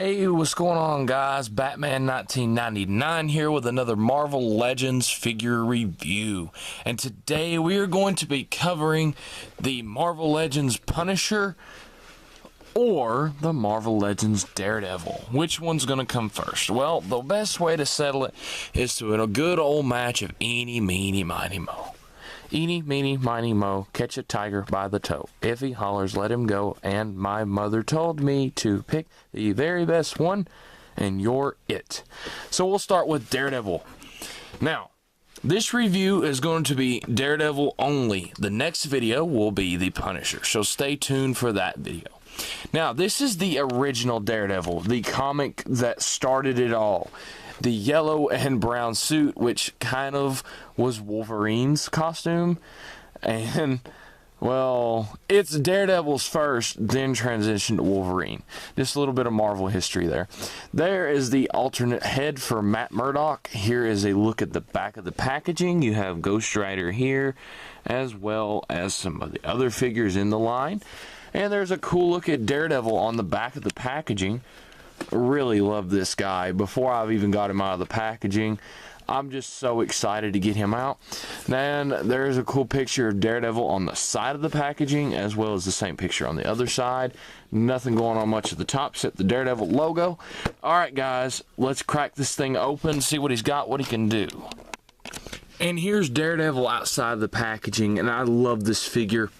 Hey, what's going on, guys? Batman 1999 here with another Marvel Legends figure review. And today we are going to be covering the Marvel Legends Punisher or the Marvel Legends Daredevil. Which one's going to come first? Well, the best way to settle it is to a good old match of eeny, meeny, miny, moe. Eeny, meeny, miny, moe, catch a tiger by the toe. If he hollers, let him go. And my mother told me to pick the very best one, and you're it. So we'll start with Daredevil. Now, this review is going to be Daredevil only. The next video will be the Punisher, so stay tuned for that video. Now, this is the original Daredevil, the comic that started it all. The yellow and brown suit, which kind of was Wolverine's costume. And, well, it's Daredevil's first, then transitioned to Wolverine. Just a little bit of Marvel history there. There is the alternate head for Matt Murdock. Here is a look at the back of the packaging. You have Ghost Rider here, as well as some of the other figures in the line. And there's a cool look at Daredevil on the back of the packaging. Really love this guy. Before I've even got him out of the packaging, I'm just so excited to get him out. Then there's a cool picture of Daredevil on the side of the packaging, as well as the same picture on the other side. Nothing going on much at the top except the Daredevil logo. Alright guys, let's crack this thing open, see what he's got, what he can do. And here's Daredevil outside of the packaging, and I love this figure.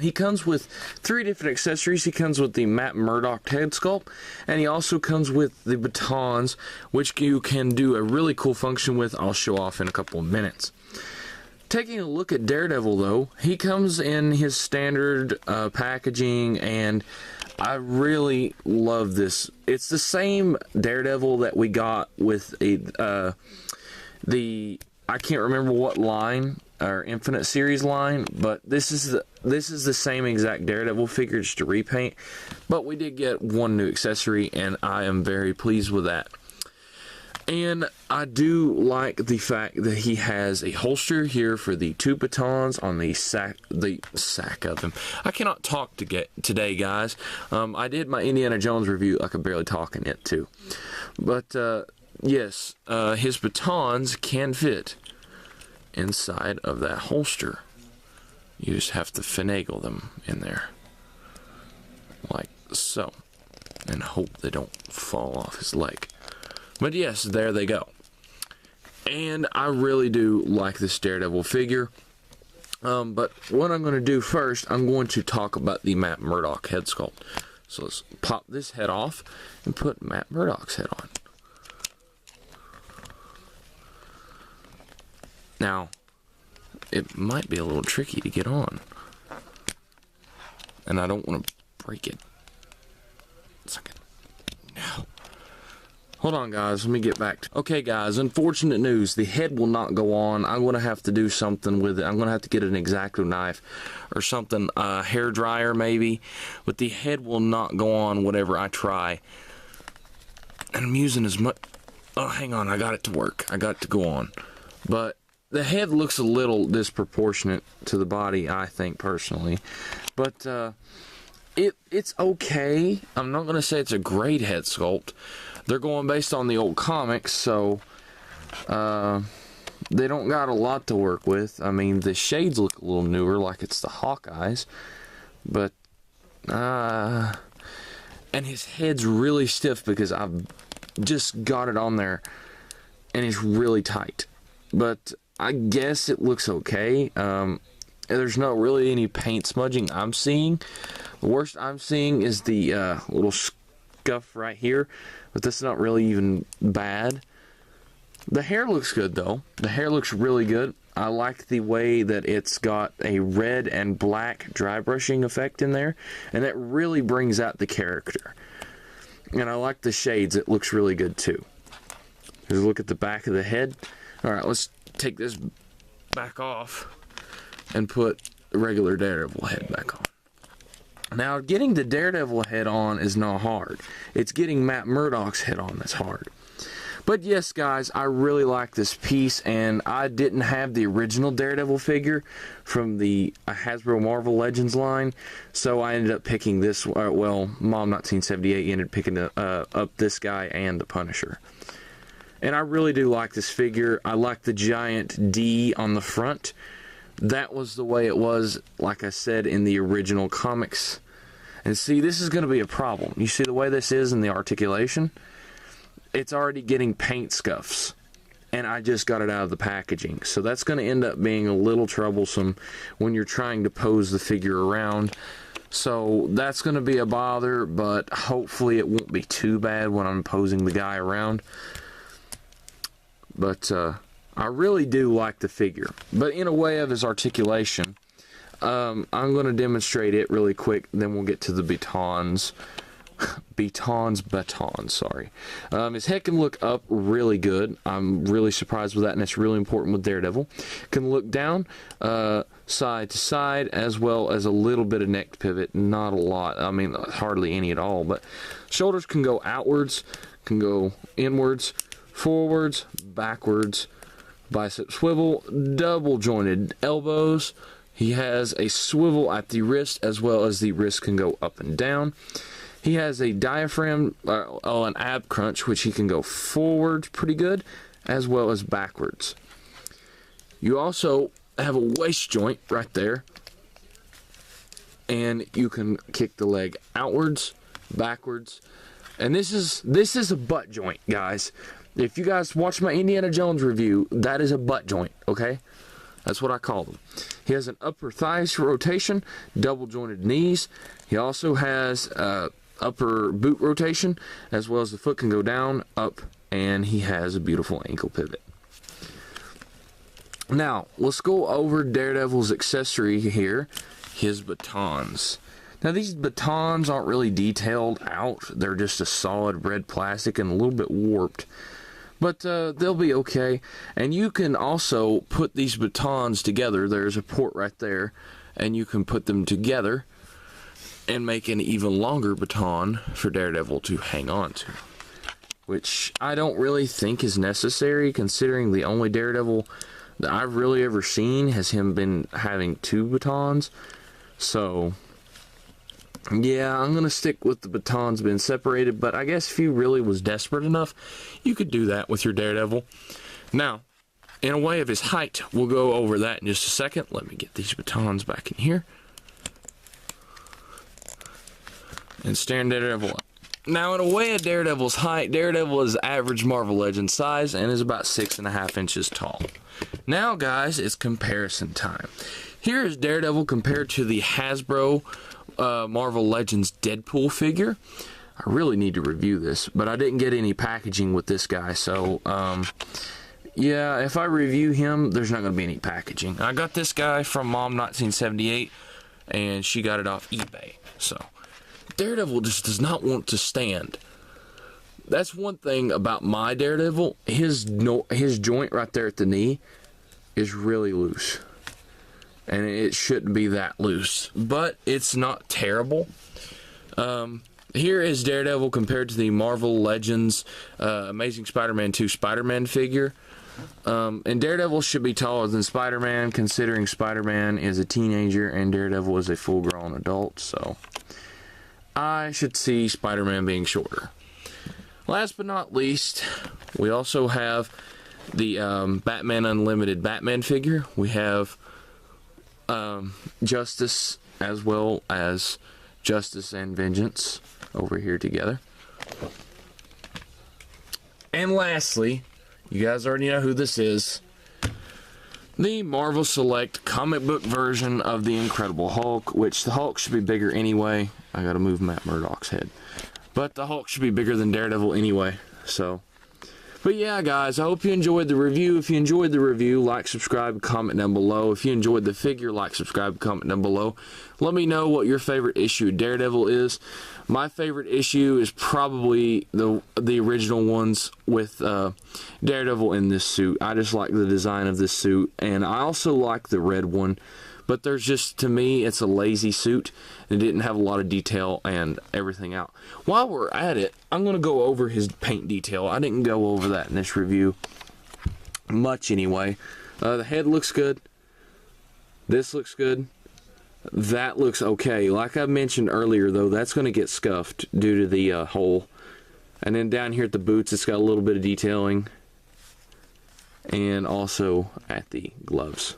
He comes with 3 different accessories. He comes with the Matt Murdock head sculpt, and he also comes with the batons, which you can do a really cool function with. I'll show off in a couple of minutes. Taking a look at Daredevil, though, he comes in his standard packaging, and I really love this. It's the same Daredevil that we got with I can't remember what line, our Infinite Series line, but this is the same exact Daredevil figure, just a repaint. But we did get one new accessory, and I am very pleased with that. And I do like the fact that he has a holster here for the 2 batons on the sack of him. I cannot talk today, guys. I did my Indiana Jones review. I could barely talk in it too. But yes, his batons can fit inside of that holster. You just have to finagle them in there like so, and hope they don't fall off his leg. But yes, there they go. And I really do like this Daredevil figure. But what I'm going to do first, I'm going to talk about the Matt Murdock head sculpt. So let's pop this head off and put Matt Murdock's head on. Now, it might be a little tricky to get on, and I don't want to break it. No. Hold on, guys. Let me get back to... Okay, guys. Unfortunate news. The head will not go on. I'm going to have to do something with it. I'm going to have to get an X-Acto knife or something, hair dryer maybe. But the head will not go on whatever I try. And I'm using as much... Oh, hang on. I got it to work. I got it to go on. But the head looks a little disproportionate to the body, I think, personally. But it's okay. I'm not going to say it's a great head sculpt. They're going based on the old comics, so they don't got a lot to work with. I mean, the shades look a little newer, like it's the Hawkeyes. But, and his head's really stiff because I've just got it on there, and it's really tight. But I guess it looks okay. There's not really any paint smudging I'm seeing. The worst I'm seeing is the little scuff right here, but that's not really even bad. The hair looks good, though. The hair looks really good. I like the way that it's got a red and black dry brushing effect in there, and that really brings out the character. And I like the shades. It looks really good, too. Here's a look at the back of the head. Alright, let's take this back off and put the regular Daredevil head back on. Now, getting the Daredevil head on is not hard. It's getting Matt Murdock's head on that's hard. But yes, guys, I really like this piece, and I didn't have the original Daredevil figure from the Hasbro Marvel Legends line, so I ended up picking this. Well, Mom 1978 ended up picking up this guy and the Punisher. And I really do like this figure. I like the giant D on the front. That was the way it was, like I said, in the original comics. And see, this is going to be a problem. You see the way this is in the articulation? It's already getting paint scuffs, and I just got it out of the packaging. So that's going to end up being a little troublesome when you're trying to pose the figure around. So that's going to be a bother, but hopefully it won't be too bad when I'm posing the guy around. But I really do like the figure. But in a way of his articulation, I'm going to demonstrate it really quick, then we'll get to the batons. Batons, sorry. His head can look up really good. I'm really surprised with that, and it's really important with Daredevil. Can look down, side to side, as well as a little bit of neck pivot. Not a lot. I mean, hardly any at all. But shoulders can go outwards, can go inwards, forwards, backwards, bicep swivel, double jointed elbows. He has a swivel at the wrist, as well as the wrist can go up and down. He has a diaphragm, an ab crunch, which he can go forwards pretty good, as well as backwards. You also have a waist joint right there, and you can kick the leg outwards, backwards, and this is a butt joint, guys. If you guys watch my Indiana Jones review, that is a butt joint, okay? That's what I call them. He has an upper thigh rotation, double jointed knees. He also has upper boot rotation, as well as the foot can go down, up, and he has a beautiful ankle pivot. Now, let's go over Daredevil's accessory here, his batons. Now, these batons aren't really detailed out. They're just a solid red plastic and a little bit warped. But they'll be okay. And you can also put these batons together. There's a port right there, and you can put them together and make an even longer baton for Daredevil to hang on to, which I don't really think is necessary, considering the only Daredevil that I've really ever seen has him been having 2 batons. So yeah, I'm gonna stick with the batons being separated, but I guess if you really was desperate enough, you could do that with your Daredevil. Now, in a way of his height, we'll go over that in just a second. Let me get these batons back in here and stand Daredevil up. Now, in a way of Daredevil's height, Daredevil is average Marvel Legends size and is about 6.5 inches tall. Now, guys, it's comparison time. Here is Daredevil compared to the Hasbro Marvel Legends Deadpool figure. I really need to review this, but I didn't get any packaging with this guy, so yeah, if I review him, there's not going to be any packaging. I got this guy from Mom 1978, and she got it off eBay. So Daredevil just does not want to stand. That's one thing about my Daredevil. His joint right there at the knee is really loose, and it shouldn't be that loose, but it's not terrible. Here is Daredevil compared to the Marvel Legends Amazing Spider-Man 2 Spider-Man figure. And Daredevil should be taller than Spider-Man, considering Spider-Man is a teenager and Daredevil is a full-grown adult, so I should see Spider-Man being shorter. Last but not least, we also have the Batman Unlimited Batman figure. We have Justice, as well as Justice and Vengeance over here together. And lastly, you guys already know who this is. The Marvel Select comic book version of the Incredible Hulk, which the Hulk should be bigger anyway. I gotta move Matt Murdock's head. But the Hulk should be bigger than Daredevil anyway, so. But yeah, guys, I hope you enjoyed the review. If you enjoyed the review, like, subscribe, comment down below. If you enjoyed the figure, like, subscribe, comment down below. Let me know what your favorite issue of Daredevil is. My favorite issue is probably the original ones with Daredevil in this suit. I just like the design of this suit, and I also like the red one. but there's just, to me, it's a lazy suit. It didn't have a lot of detail and everything out. While we're at it, I'm going to go over his paint detail. I didn't go over that in this review much anyway. The head looks good. This looks good. That looks okay. Like I mentioned earlier, though, that's going to get scuffed due to the hole. And then down here at the boots, it's got a little bit of detailing. And also at the gloves.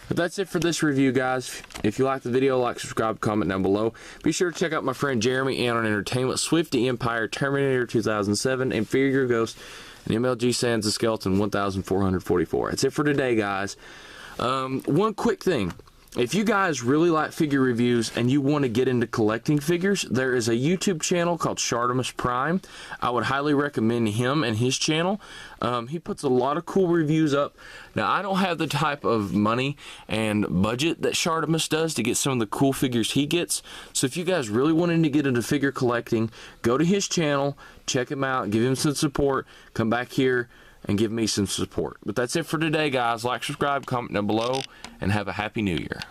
But that's it for this review, guys. If you liked the video, like, subscribe, comment down below. Be sure to check out my friend Jeremy, Anon Entertainment, Swifty Empire, Terminator 2007, Inferior Ghost, and MLG Sans the Skeleton 1444. That's it for today, guys. One quick thing. If you guys really like figure reviews and you want to get into collecting figures, there is a YouTube channel called Shartimus Prime. I would highly recommend him and his channel. He puts a lot of cool reviews up. Now, I don't have the type of money and budget that Shartimus does to get some of the cool figures he gets. So if you guys really wanted to get into figure collecting, go to his channel, check him out, give him some support, come back here and give me some support. But that's it for today, guys. Like, subscribe, comment down below, and have a happy new year.